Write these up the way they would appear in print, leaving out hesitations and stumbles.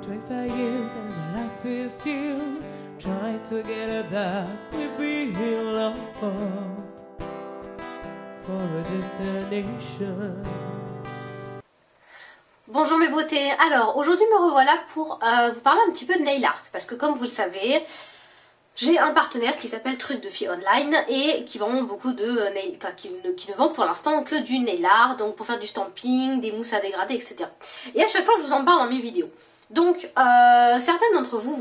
25 years and my life is still trying to get at that we be love for a destination. Bonjour mes beautés, alors aujourd'hui me revoilà pour vous parler un petit peu de nail art parce que comme vous le savez, j'ai un partenaire qui s'appelle Truc de Fille Online et qui vend beaucoup de nail, qui ne vend pour l'instant que du nail art, donc pour faire du stamping, des mousses à dégrader, etc. Et à chaque fois je vous en parle dans mes vidéos. Donc certaines d'entre vous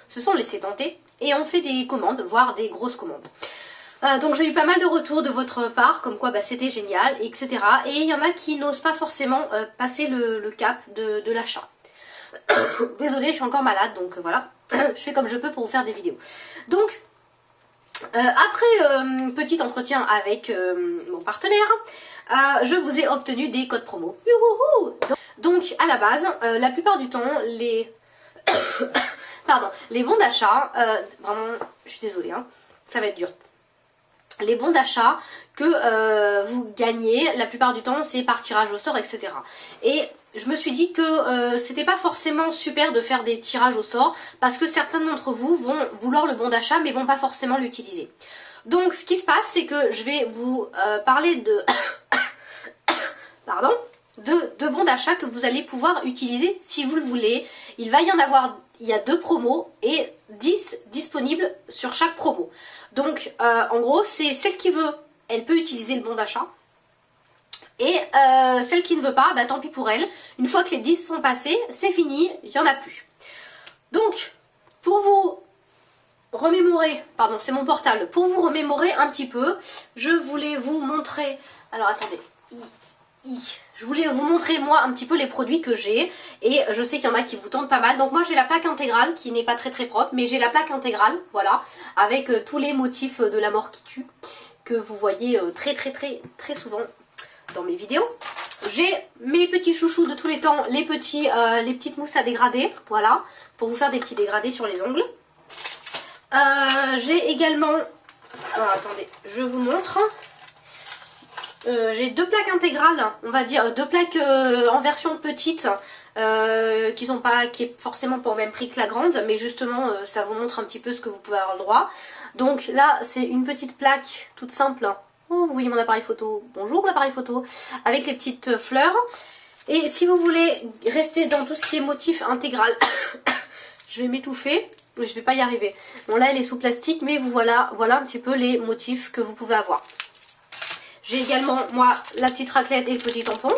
se sont laissées tenter et ont fait des commandes, voire des grosses commandes. Donc j'ai eu pas mal de retours de votre part, comme quoi bah, c'était génial, etc. Et il y en a qui n'osent pas forcément passer le cap de l'achat. Désolée, je suis encore malade, donc voilà, je fais comme je peux pour vous faire des vidéos. Donc, après petit entretien avec mon partenaire, je vous ai obtenu des codes promo. Youhouhou. Donc à la base, la plupart du temps, les bons d'achat, vraiment, je suis désolée, hein, ça va être dur. Les bons d'achat que vous gagnez, la plupart du temps, c'est par tirage au sort, etc. Et je me suis dit que c'était pas forcément super de faire des tirages au sort parce que certains d'entre vous vont vouloir le bon d'achat mais vont pas forcément l'utiliser. Donc ce qui se passe, c'est que je vais vous parler de de bons d'achat que vous allez pouvoir utiliser si vous le voulez. Il va y en avoir, il y a 2 promos et 10 disponibles sur chaque promo. Donc en gros, c'est celle qui veut, elle peut utiliser le bon d'achat. Et celle qui ne veut pas, bah tant pis pour elle. Une fois que les 10 sont passés, c'est fini, il n'y en a plus. Donc, pour vous remémorer, pardon, c'est mon portable, pour vous remémorer un petit peu, je voulais vous montrer, alors attendez, je voulais vous montrer moi un petit peu les produits que j'ai et je sais qu'il y en a qui vous tentent pas mal. Donc moi j'ai la plaque intégrale qui n'est pas très propre, mais j'ai la plaque intégrale, voilà, avec tous les motifs de la mort qui tue que vous voyez très souvent dans mes vidéos. J'ai mes petits chouchous de tous les temps, les petites mousses à dégrader, voilà, pour vous faire des petits dégradés sur les ongles. J'ai également, alors attendez, je vous montre. J'ai 2 plaques intégrales, on va dire 2 plaques en version petite, qui est forcément pas au même prix que la grande, mais justement ça vous montre un petit peu ce que vous pouvez avoir le droit. Donc là c'est une petite plaque toute simple. Oh, vous voyez mon appareil photo, bonjour l'appareil photo, avec les petites fleurs. Et si vous voulez rester dans tout ce qui est motif intégral, je vais m'étouffer, je vais pas y arriver. Bon là elle est sous plastique, mais voilà un petit peu les motifs que vous pouvez avoir. J'ai également, moi, la petite raclette et le petit tampon,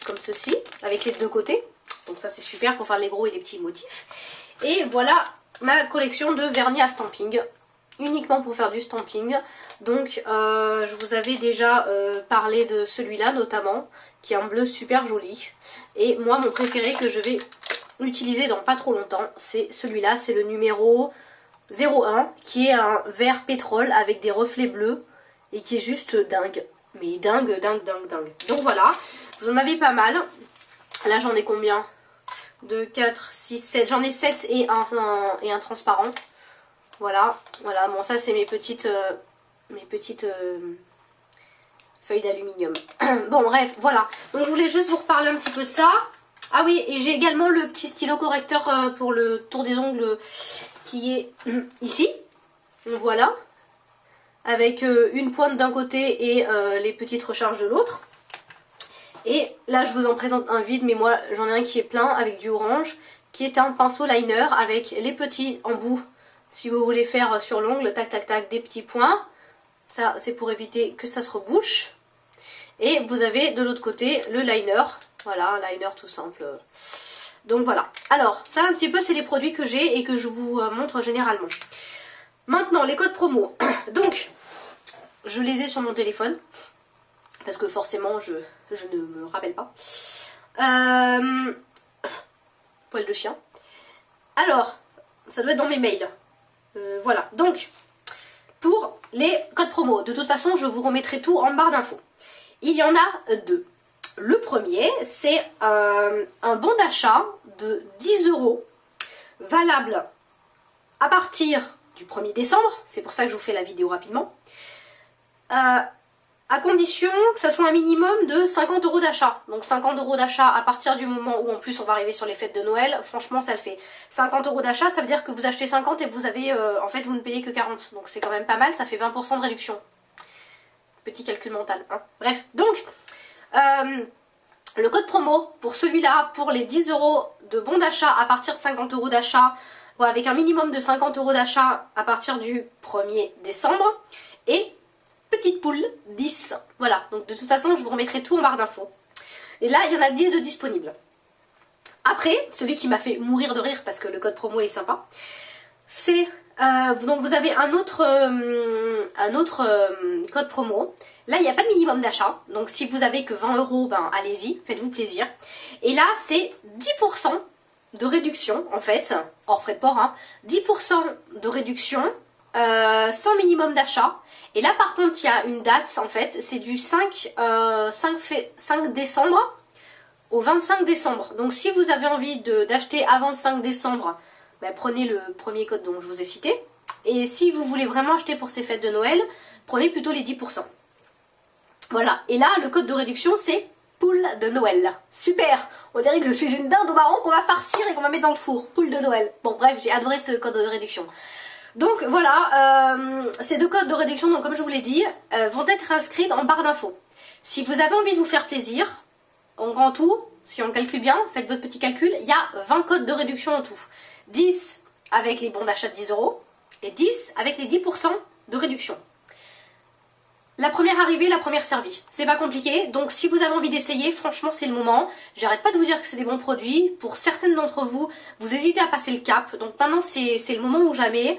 comme ceci, avec les 2 côtés. Donc ça, c'est super pour faire les gros et les petits motifs. Et voilà ma collection de vernis à stamping, uniquement pour faire du stamping. Donc, je vous avais déjà parlé de celui-là, notamment, qui est un bleu super joli. Et moi, mon préféré que je vais utiliser dans pas trop longtemps, c'est celui-là. C'est le numéro 01, qui est un vert pétrole avec des reflets bleus et qui est juste dingue. Mais dingue. Donc voilà, vous en avez pas mal. Là j'en ai combien? 2, 4, 6, 7. J'en ai 7 et un transparent. Voilà. Bon ça c'est mes petites feuilles d'aluminium. Bon bref, voilà. Donc je voulais juste vous reparler un petit peu de ça. Ah oui, et j'ai également le petit stylo correcteur pour le tour des ongles qui est ici. Voilà. Avec une pointe d'un côté et les petites recharges de l'autre. Et là je vous en présente un vide, mais moi j'en ai un qui est plein avec du orange, qui est un pinceau liner avec les petits embouts, si vous voulez faire sur l'ongle, tac des petits points. Ça c'est pour éviter que ça se rebouche. Et vous avez de l'autre côté le liner, voilà, un liner tout simple. Donc voilà, alors ça un petit peu c'est les produits que j'ai et que je vous montre généralement. Maintenant les codes promo, donc je les ai sur mon téléphone, parce que forcément je ne me rappelle pas. Poil de chien. Alors, ça doit être dans mes mails. Voilà, donc, pour les codes promo, de toute façon je vous remettrai tout en barre d'infos. Il y en a 2. Le premier, c'est un bon d'achat de 10 €, valable à partir du 1er décembre, c'est pour ça que je vous fais la vidéo rapidement. à condition que ça soit un minimum de 50 € d'achat. Donc 50 € d'achat à partir du moment où en plus on va arriver sur les fêtes de Noël, franchement ça le fait. 50 € d'achat, ça veut dire que vous achetez 50 et vous avez, en fait vous ne payez que 40. Donc c'est quand même pas mal, ça fait 20% de réduction. Petit calcul mental, hein. Bref, donc le code promo pour celui-là, pour les 10 € de bons d'achat à partir de 50 € d'achat, avec un minimum de 50 € d'achat à partir du 1er décembre, et petite poule 10. Voilà, donc de toute façon je vous remettrai tout en barre d'infos. Et là il y en a 10 de disponibles. Après, celui qui m'a fait mourir de rire parce que le code promo est sympa, c'est donc vous avez un autre code promo. Là il n'y a pas de minimum d'achat, donc si vous avez que 20 €, ben allez-y, faites-vous plaisir. Et là c'est 10% de réduction en fait, hors frais de port, hein, 10% de réduction sans minimum d'achat. Et là par contre il y a une date en fait, c'est du 5 décembre au 25 décembre. Donc si vous avez envie d'acheter avant le 5 décembre, ben, prenez le premier code dont je vous ai cité. Et si vous voulez vraiment acheter pour ces fêtes de Noël, prenez plutôt les 10%. Voilà, et là le code de réduction c'est poule de Noël. Super, on dirait que je suis une dinde au marron qu'on va farcir et qu'on va mettre dans le four. Poule de Noël. Bon bref, j'ai adoré ce code de réduction. Donc voilà, ces deux codes de réduction, donc comme je vous l'ai dit, vont être inscrits en barre d'infos. Si vous avez envie de vous faire plaisir, en grand tout, si on calcule bien, faites votre petit calcul, il y a 20 codes de réduction en tout. 10 avec les bons d'achat de 10 € et 10 avec les 10% de réduction. La première arrivée, la première servie. C'est pas compliqué, donc si vous avez envie d'essayer, franchement c'est le moment. J'arrête pas de vous dire que c'est des bons produits. Pour certaines d'entre vous, vous hésitez à passer le cap. Donc maintenant c'est le moment ou jamais.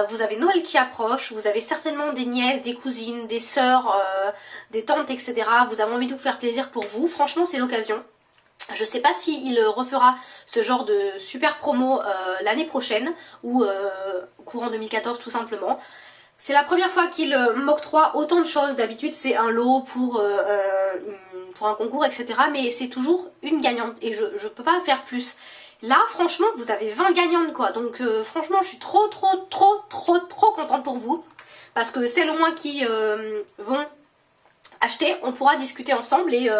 Vous avez Noël qui approche, vous avez certainement des nièces, des cousines, des sœurs, des tantes, etc. Vous avez envie de vous faire plaisir pour vous. Franchement c'est l'occasion. Je sais pas s'il refera ce genre de super promo l'année prochaine ou courant 2014 tout simplement. C'est la première fois qu'il m'octroie autant de choses. D'habitude c'est un lot pour un concours, etc. Mais c'est toujours une gagnante et je peux pas faire plus. Là franchement vous avez 20 gagnantes quoi. Donc franchement je suis trop contente pour vous. Parce que celles au moins qui vont acheter, on pourra discuter ensemble et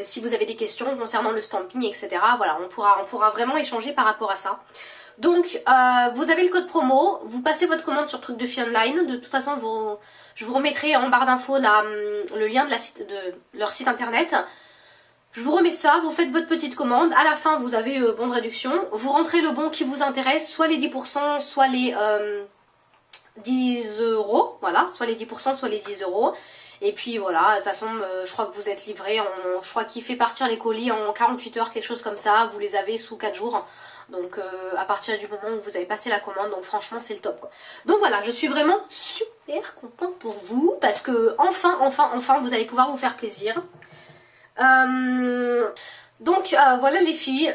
si vous avez des questions concernant le stamping, etc. Voilà, on pourra vraiment échanger par rapport à ça. Donc vous avez le code promo, vous passez votre commande sur Truc de Fille Online. De toute façon je vous remettrai en barre d'infos le lien de leur site internet. Je vous remets ça, vous faites votre petite commande, à la fin vous avez bon de réduction, vous rentrez le bon qui vous intéresse, soit les 10%, soit les 10 €, voilà, soit les 10%, soit les 10 €. Et puis voilà, de toute façon je crois que vous êtes livré, je crois qu'il fait partir les colis en 48 heures, quelque chose comme ça, vous les avez sous 4 jours. Donc à partir du moment où vous avez passé la commande, donc franchement c'est le top quoi. Donc voilà, je suis vraiment super contente pour vous, parce que enfin vous allez pouvoir vous faire plaisir. Donc voilà les filles,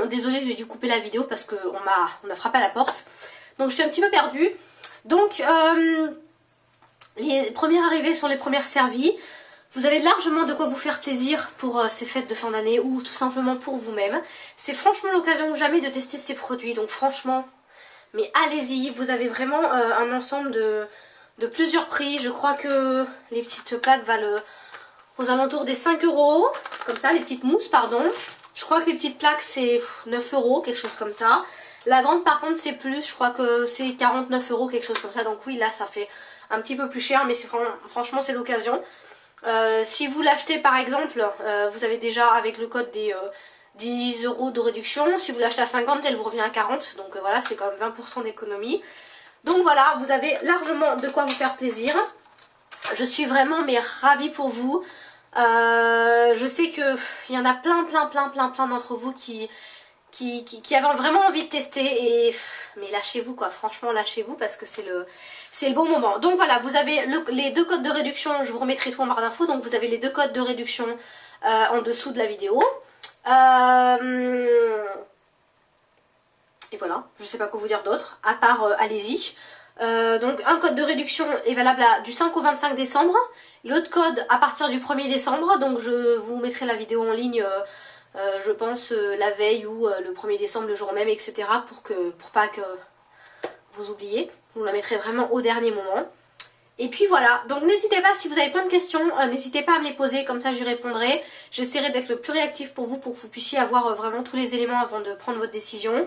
désolée j'ai dû couper la vidéo parce qu'on a frappé à la porte. Donc je suis un petit peu perdue. Donc les premières arrivées sont les premières servies. Vous avez largement de quoi vous faire plaisir pour ces fêtes de fin d'année ou tout simplement pour vous-même. C'est franchement l'occasion ou jamais de tester ces produits. Donc franchement, mais allez-y. Vous avez vraiment un ensemble de plusieurs prix. Je crois que les petites plaques valent aux alentours des 5 €. Comme ça, les petites mousses, pardon. Je crois que les petites plaques c'est 9 €, quelque chose comme ça. La grande par contre c'est plus, je crois que c'est 49 €, quelque chose comme ça. Donc oui, là ça fait un petit peu plus cher, mais franchement c'est l'occasion. Si vous l'achetez par exemple, vous avez déjà avec le code des 10 € de réduction. Si vous l'achetez à 50, elle vous revient à 40. Donc voilà, c'est quand même 20% d'économie. Donc voilà, vous avez largement de quoi vous faire plaisir. Je suis vraiment mais ravie pour vous. Je sais qu'il y en a plein d'entre vous qui avaient vraiment envie de tester. Mais lâchez-vous quoi, franchement lâchez-vous parce que c'est le bon moment. Donc voilà, vous avez les deux codes de réduction, je vous remettrai tout en barre d'infos. Donc vous avez les deux codes de réduction en dessous de la vidéo. Et voilà, je sais pas quoi vous dire d'autre, à part allez-y. Donc un code de réduction est valable du 5 au 25 décembre. L'autre code à partir du 1er décembre. Donc je vous mettrai la vidéo en ligne, je pense la veille ou le 1er décembre, le jour même, etc. Pour pas que vous oubliez. Je vous la mettrai vraiment au dernier moment. Et puis voilà, donc n'hésitez pas, si vous avez plein de questions, n'hésitez pas à me les poser, comme ça j'y répondrai. J'essaierai d'être le plus réactif pour vous que vous puissiez avoir vraiment tous les éléments avant de prendre votre décision.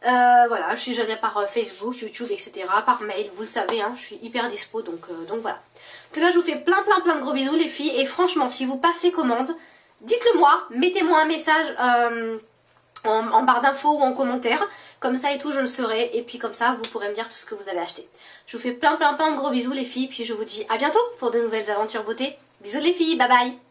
Voilà, je suis joignable par Facebook, YouTube, etc. Par mail, vous le savez, hein, je suis hyper dispo, donc voilà. En tout cas, je vous fais plein de gros bisous les filles. Et franchement, si vous passez commande, dites-le moi, mettez-moi un message en barre d'infos ou en commentaire. Comme ça et tout, je le saurai. Et puis comme ça, vous pourrez me dire tout ce que vous avez acheté. Je vous fais plein de gros bisous les filles. Puis je vous dis à bientôt pour de nouvelles aventures beauté. Bisous les filles, bye bye.